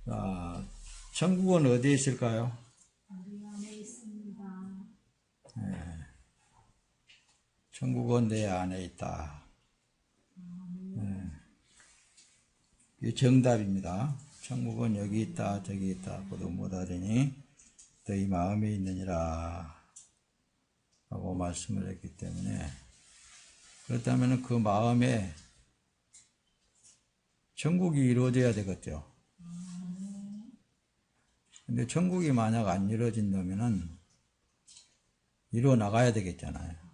자, 천국은 어디에 있을까요? 우리 안에 있습니다. 네. 천국은 내 안에 있다. 네. 이게 정답입니다. 천국은 여기 있다 저기 있다 고도 못하리니 너희 마음에 있느니라 하고 말씀을 했기 때문에, 그렇다면 그 마음에 천국이 이루어져야 되겠죠. 근데 천국이 만약 안 이루어진다면은 이루어 나가야 되겠잖아요.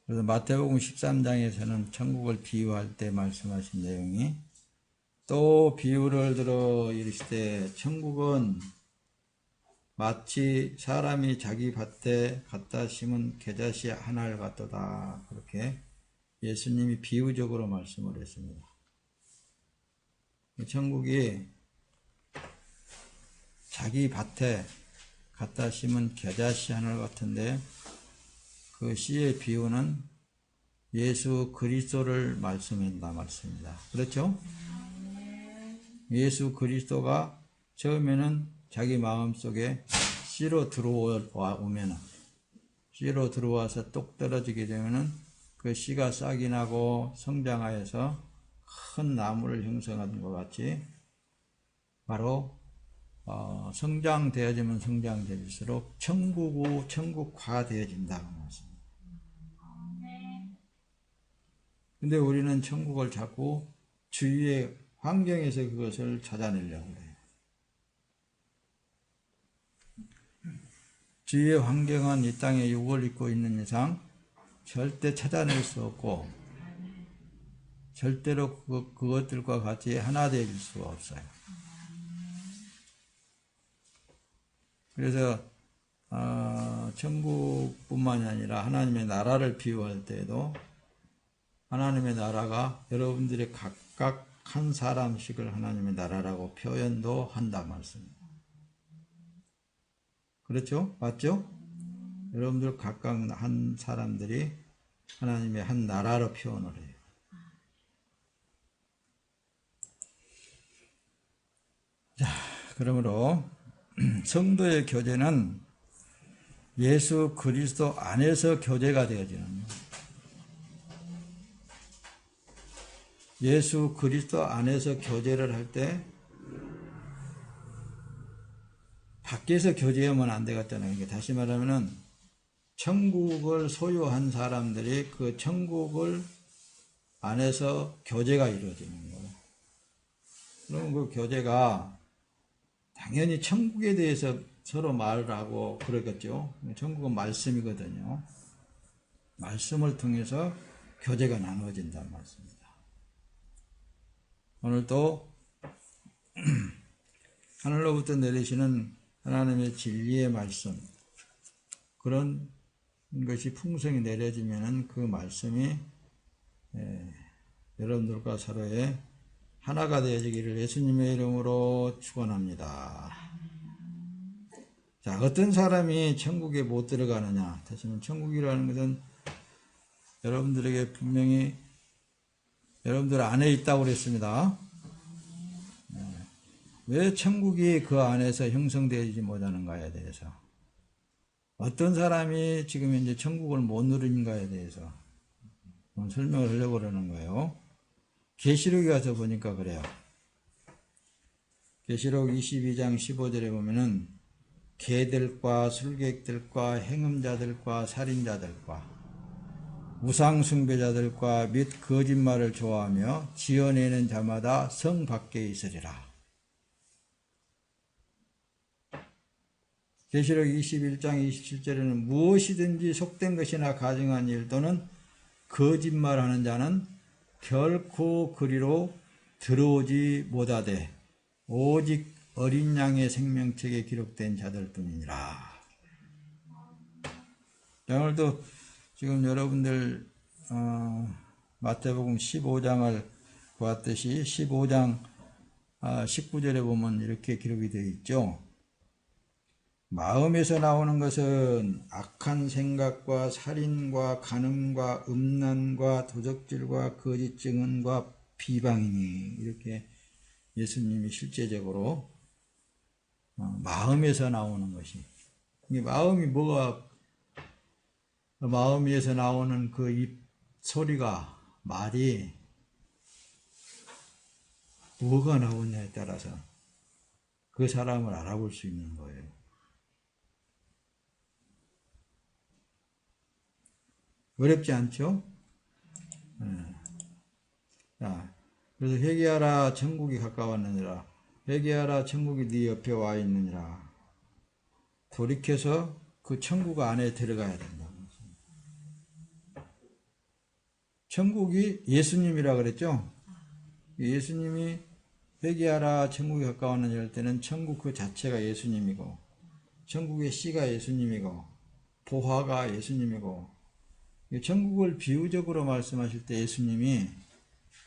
그래서 마태복음 13장에서는 천국을 비유할 때 말씀하신 내용이, 또 비유를 들어 이르시되 천국은 마치 사람이 자기 밭에 갖다 심은 겨자씨 하나를 같도다. 그렇게 예수님이 비유적으로 말씀을 했습니다. 천국이 자기 밭에 갖다 심은 겨자씨 하나 같은데, 그 씨의 비유는 예수 그리스도를 말씀한다 말씀입니다. 그렇죠? 예수 그리스도가 처음에는 자기 마음속에 씨로 들어오면은, 씨로 들어와서 똑 떨어지게 되면은 그 씨가 싹이 나고 성장하여서 큰 나무를 형성하는 것 같이, 바로 성장되어지면 성장될수록 천국화 되어진다고 말씀입니다. 근데 우리는 천국을 자꾸 주위의 환경에서 그것을 찾아내려고 해요. 주위의 환경은 이 땅에 육을 입고 있는 이상 절대 찾아낼 수 없고, 절대로 그것들과 같이 하나 되어질 수가 없어요. 그래서 천국뿐만이 아니라 하나님의 나라를 비유할 때에도 하나님의 나라가 여러분들이 각각 한 사람씩을 하나님의 나라라고 표현도 한다 말씀입니다. 그렇죠? 맞죠? 여러분들 각각 한 사람들이 하나님의 한 나라로 표현을 해요. 자, 그러므로 성도의 교제는 예수 그리스도 안에서 교제가 되어지는 거예요. 예수 그리스도 안에서 교제를 할 때 밖에서 교제하면 안 되겠다는 게, 다시 말하면은 천국을 소유한 사람들이 그 천국을 안에서 교제가 이루어지는 거예요. 그럼 그 교제가 당연히 천국에 대해서 서로 말을 하고 그러겠죠. 천국은 말씀이거든요. 말씀을 통해서 교제가 나누어진다는 말씀입니다. 오늘도 하늘로부터 내리시는 하나님의 진리의 말씀, 그런 것이 풍성히 내려지면은 그 말씀이 여러분들과 서로의 하나가 되어지기를 예수님의 이름으로 축원합니다. 자, 어떤 사람이 천국에 못 들어가느냐? 다시 말하면 천국이라는 것은 여러분들에게 분명히 여러분들 안에 있다고 그랬습니다. 왜 천국이 그 안에서 형성되지 못하는가에 대해서, 어떤 사람이 지금 현재 천국을 못 누리는가에 대해서 설명을 하려고 그러는 거예요. 계시록에 가서 보니까 그래요. 계시록 22장 15절에 보면은 개들과 술객들과 행음자들과 살인자들과 우상숭배자들과 및 거짓말을 좋아하며 지어내는 자마다 성 밖에 있으리라. 계시록 21장 27절에는 무엇이든지 속된 것이나 가증한 일 또는 거짓말하는 자는 결코 그리로 들어오지 못하되 오직 어린 양의 생명책에 기록된 자들 뿐이니라. 오늘도 지금 여러분들 마태복음 15장을 보았듯이 15장 19절에 보면 이렇게 기록이 되어 있죠. 마음에서 나오는 것은 악한 생각과 살인과 간음과 음란과 도적질과 거짓 증언과 비방이니, 이렇게 예수님이 실제적으로 마음에서 나오는 것이. 이 마음이 마음에서 나오는 그 입 소리가, 말이 뭐가 나오냐에 따라서 그 사람을 알아볼 수 있는 거예요. 어렵지 않죠? 자, 그래서 회개하라 천국이 가까웠느니라. 회개하라 천국이 네 옆에 와 있느니라. 돌이켜서 그 천국 안에 들어가야 된다. 천국이 예수님이라 그랬죠? 예수님이 회개하라 천국이 가까웠느니라 할 때는 천국 그 자체가 예수님이고, 천국의 씨가 예수님이고, 보화가 예수님이고, 천국을 비유적으로 말씀하실 때 예수님이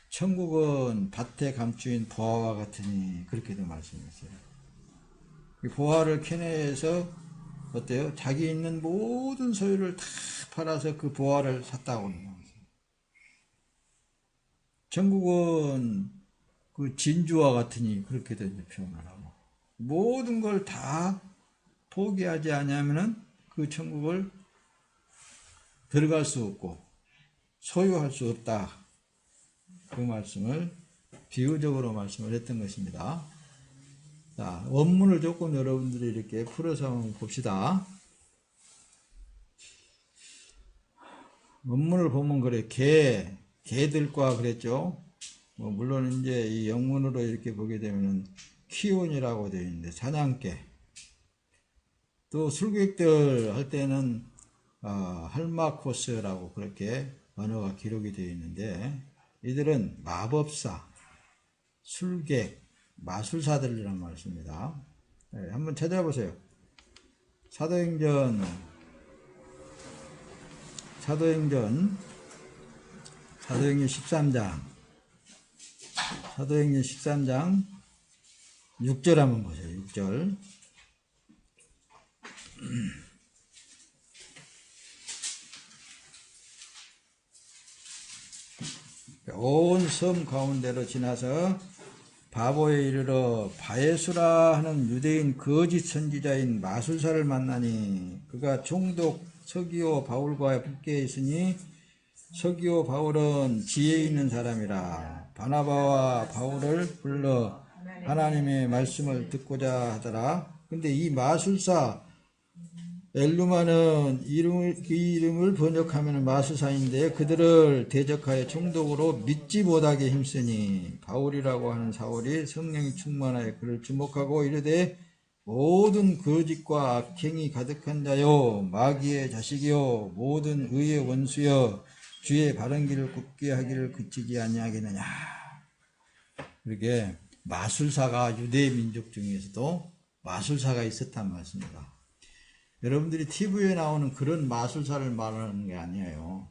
천국은 밭에 감추인 보화와 같으니 그렇게도 말씀했어요. 보화를 캐내서 어때요? 자기 있는 모든 소유를 다 팔아서 그 보화를 샀다고 하는 거예요. 천국은 그 진주와 같으니 그렇게도 표현을 하고, 모든 걸 다 포기하지 않으면은 그 천국을 들어갈 수 없고 소유할 수 없다. 그 말씀을 비유적으로 말씀을 했던 것입니다. 자, 원문을 조금 여러분들이 이렇게 풀어서 한번 봅시다. 원문을 보면 그래, 개들과 그랬죠. 물론 이제 이 영문으로 이렇게 보게 되면은 키온이라고 되어 있는데 사냥개. 또 술객들 할 때는 할마코스라고 그렇게 언어가 기록이 되어 있는데, 이들은 마법사, 술객, 마술사들이란 말씀입니다. 네, 한번 찾아보세요. 사도행전 13장. 사도행전 13장 6절 한번 보세요. 6절. 온 섬 가운데로 지나서 바보에 이르러 바에수라 하는 유대인 거짓 선지자인 마술사를 만나니 그가 총독 서기오 바울과 함께 있으니 서기오 바울은 지혜 있는 사람이라. 바나바와 바울을 불러 하나님의 말씀을 듣고자 하더라. 근데 이 마술사 엘루마는 그 이름을 번역하면 마술사인데, 그들을 대적하여 총독으로 믿지 못하게 힘쓰니 바울이라고 하는 사울이 성령이 충만하여 그를 주목하고 이르되, 모든 거짓과 악행이 가득한 자요, 마귀의 자식이요, 모든 의의 원수여, 주의 바른 길을 굽게 하기를 그치지 아니하겠느냐. 이렇게 마술사가 유대 민족 중에서도 마술사가 있었단 말씀입니다. 여러분들이 TV에 나오는 그런 마술사를 말하는 게 아니에요.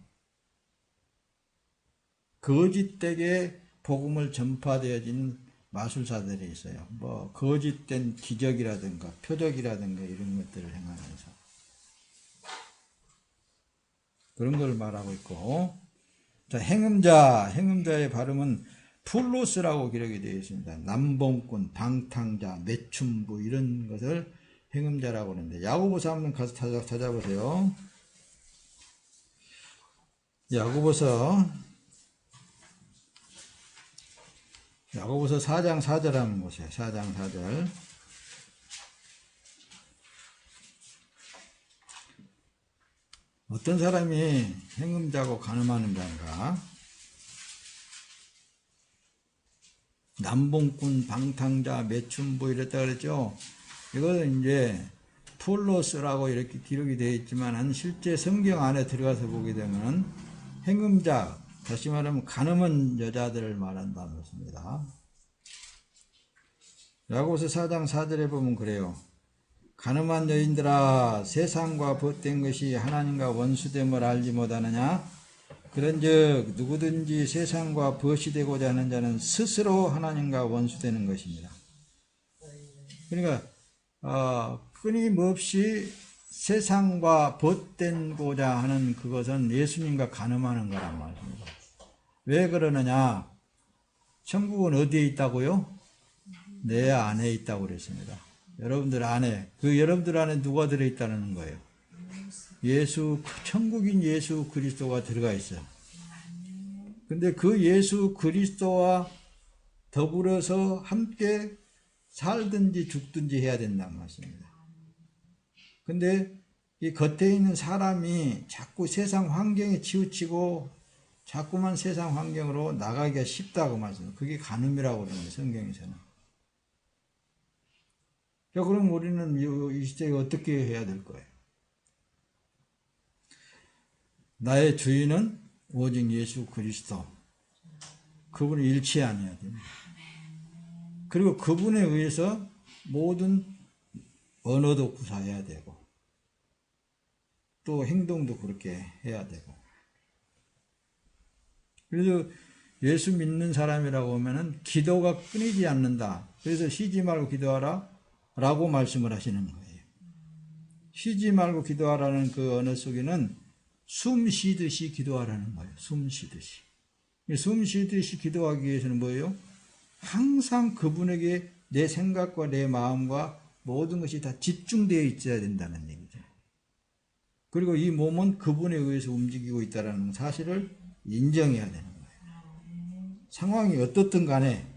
거짓되게 복음을 전파되어진 마술사들이 있어요. 뭐 거짓된 기적이라든가 표적이라든가 이런 것들을 행하면서 그런 걸 말하고 있고, 자, 행음자의 발음은 풀로스라고 기록이 되어 있습니다. 남봉꾼, 방탕자, 매춘부 이런 것을 행음자라고 하는데, 야고보서 한번 가서 찾아보세요. 야고보서 4장 4절 한번 보세요. 4장 4절. 어떤 사람이 행음자고 간음하는 자인가? 남봉꾼, 방탕자, 매춘부 이랬다 그랬죠. 이거는 이제 풀로스라고 이렇게 기록이 되어 있지만, 실제 성경 안에 들어가서 보게 되면 행음자, 다시 말하면 간음한 여자들을 말한다는 것입니다. 야고보서 4장 4절에 보면 그래요. 간음한 여인들아, 세상과 벗된 것이 하나님과 원수됨을 알지 못하느냐? 그런즉 누구든지 세상과 벗이 되고자 하는 자는 스스로 하나님과 원수되는 것입니다. 그러니까 끊임없이 세상과 벗된고자 하는 그것은 예수님과 간음하는 거란 말입니다. 왜 그러느냐? 천국은 어디에 있다고요? 내 안에 있다고 그랬습니다. 여러분들 안에, 그 여러분들 안에 누가 들어있다는 거예요? 천국인 예수 그리스도가 들어가 있어요. 근데 그 예수 그리스도와 더불어서 함께 살든지 죽든지 해야 된다는 말씀입니다. 근데 이 겉에 있는 사람이 자꾸 세상 환경에 치우치고 자꾸만 세상 환경으로 나가기가 쉽다고 말씀합니다. 그게 간음이라고 그러는데 성경에서는. 자, 그럼 우리는 이 시대에 어떻게 해야 될 거예요? 나의 주인은 오직 예수 그리스도. 그분을 일치 안 해야 됩니다. 그리고 그분에 의해서 모든 언어도 구사해야 되고 또 행동도 그렇게 해야 되고. 그래서 예수 믿는 사람이라고 하면은 기도가 끊이지 않는다. 그래서 쉬지 말고 기도하라 라고 말씀을 하시는 거예요. 쉬지 말고 기도하라는 그 언어 속에는 숨 쉬듯이 기도하라는 거예요. 숨 쉬듯이. 숨 쉬듯이 기도하기 위해서는 뭐예요? 항상 그분에게 내 생각과 내 마음과 모든 것이 다 집중되어 있어야 된다는 얘기죠. 그리고 이 몸은 그분에 의해서 움직이고 있다는 사실을 인정해야 되는 거예요. 상황이 어떻든 간에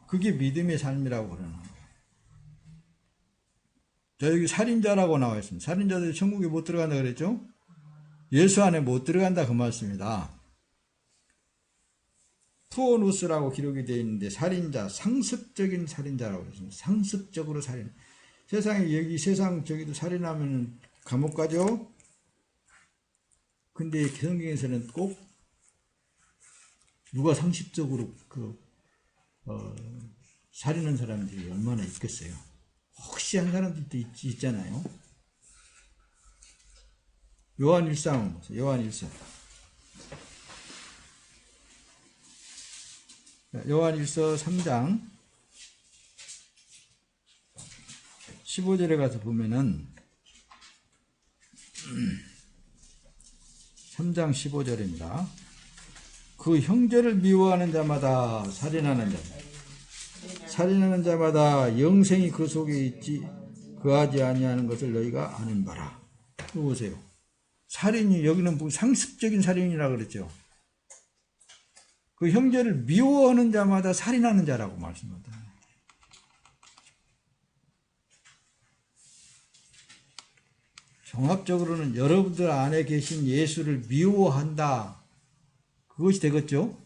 그게 믿음의 삶이라고 그러는 거예요. 자, 여기 살인자라고 나와 있습니다. 살인자들이 천국에 못 들어간다 그랬죠? 예수 안에 못 들어간다 그 말씀입니다. 투오누스라고 기록이 되어 있는데 살인자, 상습적인 살인자라고 그랬습니다. 상습적으로 살인. 세상에 여기 세상 저기도 살인하면 감옥 가죠? 근데 성경에서는 꼭 누가 상습적으로 살인한 사람들이 얼마나 있겠어요? 혹시 한 사람들도 있잖아요. 요한일서 3장 15절에 가서 보면은 3장 15절입니다. 그 형제를 미워하는 자마다 살인하는 자마다 영생이 그 속에 있지 그하지 아니하는 것을 너희가 아는 바라. 이거 보세요. 살인이 여기는 뭐 상습적인 살인이라 그랬죠. 그 형제를 미워하는 자마다 살인하는 자라고 말씀합니다. 종합적으로는 여러분들 안에 계신 예수를 미워한다. 그것이 되겠죠.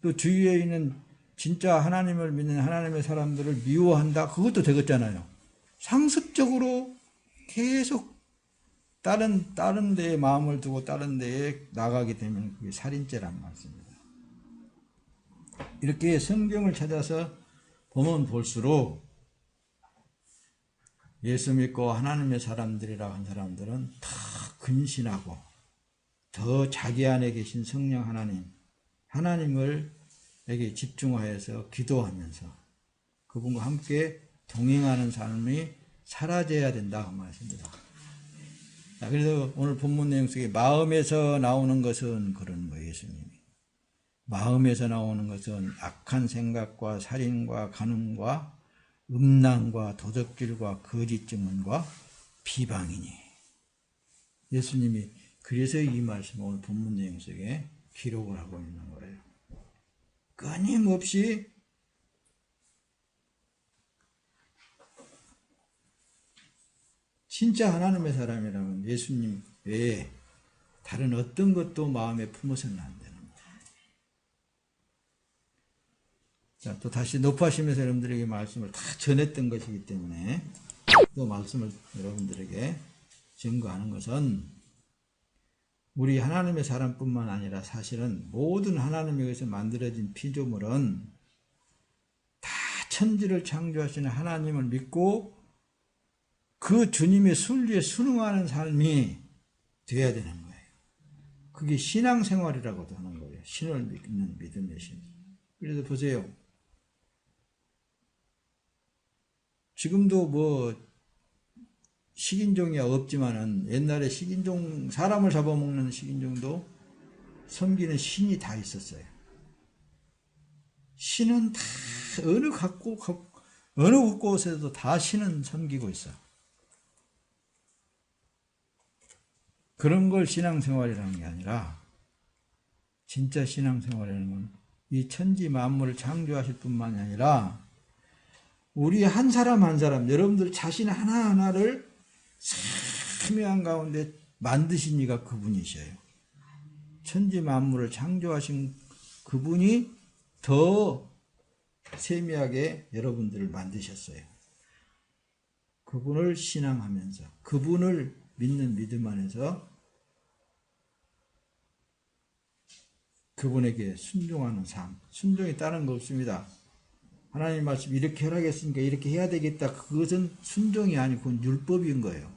또 주위에 있는 진짜 하나님을 믿는 하나님의 사람들을 미워한다. 그것도 되겠잖아요. 상습적으로 계속 다른 데에 마음을 두고 다른 데에 나가게 되면 그게 살인죄란 말씀입니다. 이렇게 성경을 찾아서 보면 볼수록 예수 믿고 하나님의 사람들이라고 한 사람들은 더 근신하고 더 자기 안에 계신 성령 하나님을 에게 집중하여서 기도하면서 그분과 함께 동행하는 삶이 사라져야 된다 그 말씀입니다. 그래서 오늘 본문 내용 속에 마음에서 나오는 것은 그런 거예요. 예수님이 마음에서 나오는 것은 악한 생각과 살인과 간음과 음란과 도적질과 거짓 증언과 비방이니. 예수님이 그래서 이 말씀을 오늘 본문 내용 속에 기록을 하고 있는 거예요. 끊임없이 진짜 하나님의 사람이라면 예수님 외에 다른 어떤 것도 마음에 품어서는 안 되는 거예요. 자, 또 다시 높아지면서 여러분들에게 말씀을 다 전했던 것이기 때문에 또 말씀을 여러분들에게 증거하는 것은 우리 하나님의 사람뿐만 아니라 사실은 모든 하나님에 의해서 만들어진 피조물은 다 천지를 창조하시는 하나님을 믿고 그 주님의 순리에 순응하는 삶이 되어야 되는 거예요. 그게 신앙생활이라고도 하는 거예요. 신을 믿는 믿음의 신. 그래서 보세요. 지금도 뭐 식인종이 없지만은 옛날에 식인종, 사람을 잡아먹는 식인종도 섬기는 신이 다 있었어요. 신은 다 어느 곳에서도 다 신은 섬기고 있어. 그런 걸 신앙생활이라는 게 아니라 진짜 신앙생활이라는 건 이 천지 만물을 창조하실 뿐만이 아니라 우리 한 사람 한 사람, 여러분들 자신 하나하나를 세미한 가운데 만드신 이가 그분이셔요. 천지 만물을 창조하신 그분이 더 세미하게 여러분들을 만드셨어요. 그분을 신앙하면서, 그분을 믿는 믿음 안에서 그분에게 순종하는 삶. 순종이 다른 거 없습니다. 하나님 말씀 이렇게 하라겠으니까 이렇게 해야 되겠다. 그것은 순종이 아니고 그건 율법인 거예요.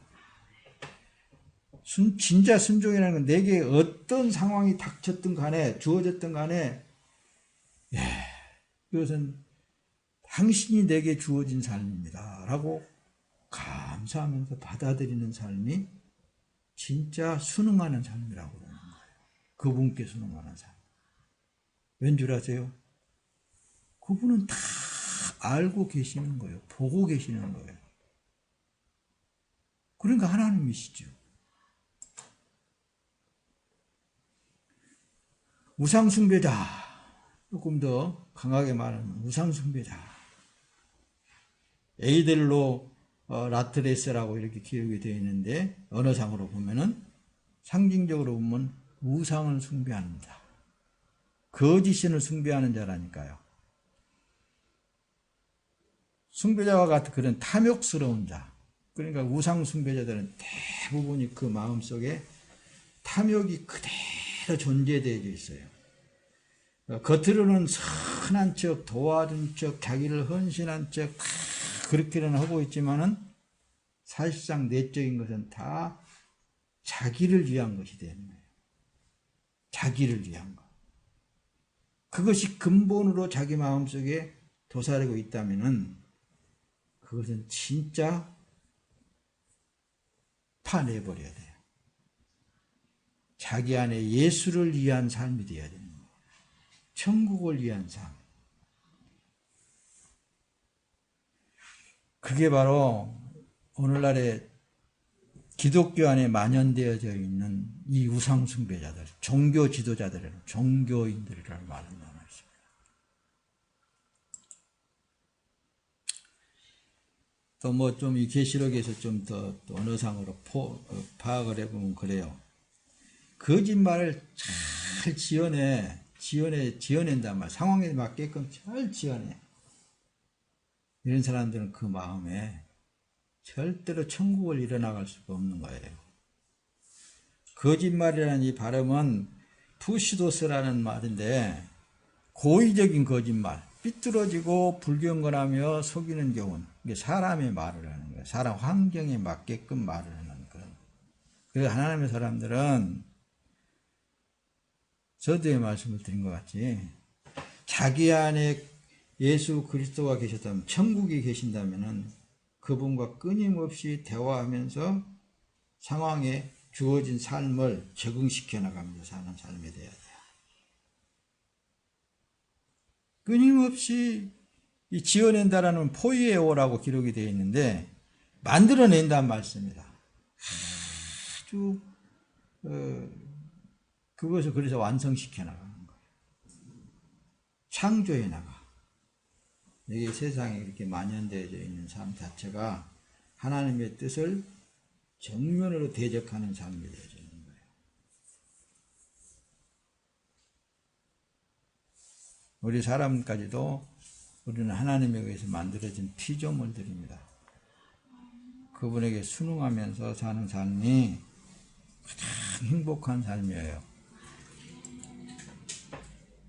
진짜 순종이라는 건 내게 어떤 상황이 닥쳤든 간에 주어졌든 간에 이것은 당신이 내게 주어진 삶입니다 라고 감사하면서 받아들이는 삶이 진짜 순응하는 삶이라고 그러는 거예요. 그분께 순응하는 삶. 왠 줄 아세요? 그분은 다 알고 계시는 거예요. 보고 계시는 거예요. 그러니까 하나님이시죠. 우상숭배자, 조금 더 강하게 말하면 우상숭배자. 에이델로 라트레스라고 이렇게 기록이 되어 있는데 언어상으로 보면은 상징적으로 보면 우상을 숭배합니다. 거짓신을 숭배하는 자라니까요. 숭배자와 같은 그런 탐욕스러운 자. 그러니까 우상 숭배자들은 대부분이 그 마음속에 탐욕이 그대로 존재되어 있어요. 겉으로는 선한 척, 도와준 척, 자기를 헌신한 척 다 그렇게는 하고 있지만은 사실상 내적인 것은 다 자기를 위한 것이 되는 거예요. 자기를 위한 것. 그것이 근본으로 자기 마음속에 도사리고 있다면은 그것은 진짜 파내버려야 돼요. 자기 안에 예수를 위한 삶이 되어야 되는 거예요. 천국을 위한 삶. 그게 바로 오늘날의 기독교 안에 만연되어져 있는 이 우상숭배자들, 종교 지도자들, 종교인들이라고 말합니다. 또 뭐 좀 이 계시록에서 좀 더 언어상으로 파악을 해보면 그래요. 거짓말을 잘 지어낸단 말. 상황에 맞게끔 잘 지어내. 이런 사람들은 그 마음에 절대로 천국을 이뤄나갈 수가 없는 거예요. 거짓말이라는 이 발음은 푸시도스라는 말인데 고의적인 거짓말, 삐뚤어지고 불경건하며 속이는 교훈. 이게 사람의 말을 하는 거예요. 사람 환경에 맞게끔 말을 하는 그런. 그래서 하나님의 사람들은 저도의 말씀을 드린 것 같이 자기 안에 예수 그리스도가 계셨다면, 천국이 계신다면은 그분과 끊임없이 대화하면서 상황에 주어진 삶을 적응시켜 나가면서 사는 삶이 되어야 돼요. 끊임없이 이 지어낸다라는 포이에오라고 기록이 되어 있는데 만들어낸다는 말씀입니다. 아주 그것을 그래서 완성시켜 나가는 거예요. 창조해 나가. 이게 세상에 이렇게 만연되어져 있는 삶 자체가 하나님의 뜻을 정면으로 대적하는 삶이 되어져 있는 거예요. 우리 사람까지도 우리는 하나님에 의해서 만들어진 피조물들입니다. 그분에게 순응하면서 사는 삶이 가장 행복한 삶이에요.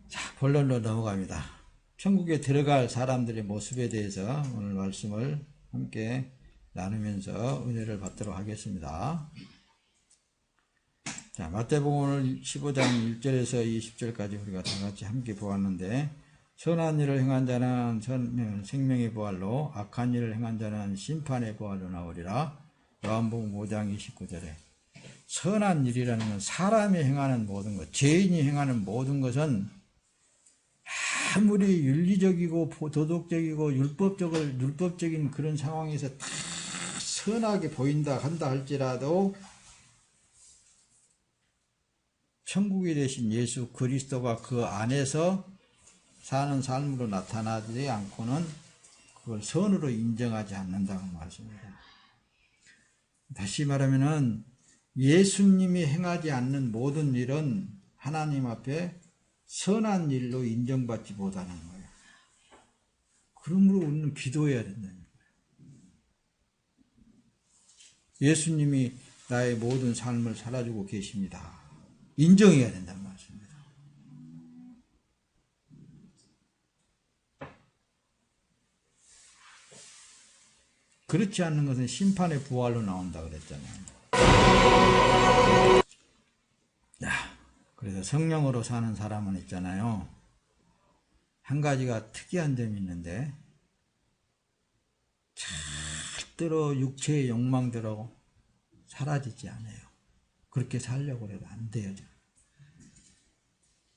자, 본론으로 넘어갑니다. 천국에 들어갈 사람들의 모습에 대해서 오늘 말씀을 함께 나누면서 은혜를 받도록 하겠습니다. 자, 마태복음 오늘 15장 1절에서 20절까지 우리가 다 같이 함께 보았는데, 선한 일을 행한 자는 생명의 부활로, 악한 일을 행한 자는 심판의 부활로 나오리라. 요한복음 5장 29절에 선한 일이라는 건 사람이 행하는 모든 것, 죄인이 행하는 모든 것은 아무리 윤리적이고 도덕적이고 율법적인 그런 상황에서 다 선하게 보인다 한다 할지라도 천국이 되신 예수 그리스도가 그 안에서 사는 삶으로 나타나지 않고는 그걸 선으로 인정하지 않는다고 말씀입니다. 다시 말하면은 예수님이 행하지 않는 모든 일은 하나님 앞에 선한 일로 인정받지 못하는 거예요. 그러므로 우리는 기도해야 된다는 거예요. 예수님이 나의 모든 삶을 살아주고 계십니다. 인정해야 된다는 말씀입니다. 그렇지 않는 것은 심판의 부활로 나온다 그랬잖아요. 그래서 성령으로 사는 사람은 있잖아요. 한 가지가 특이한 점이 있는데 절대로 육체의 욕망대로 사라지지 않아요. 그렇게 살려고 해도 안 돼요.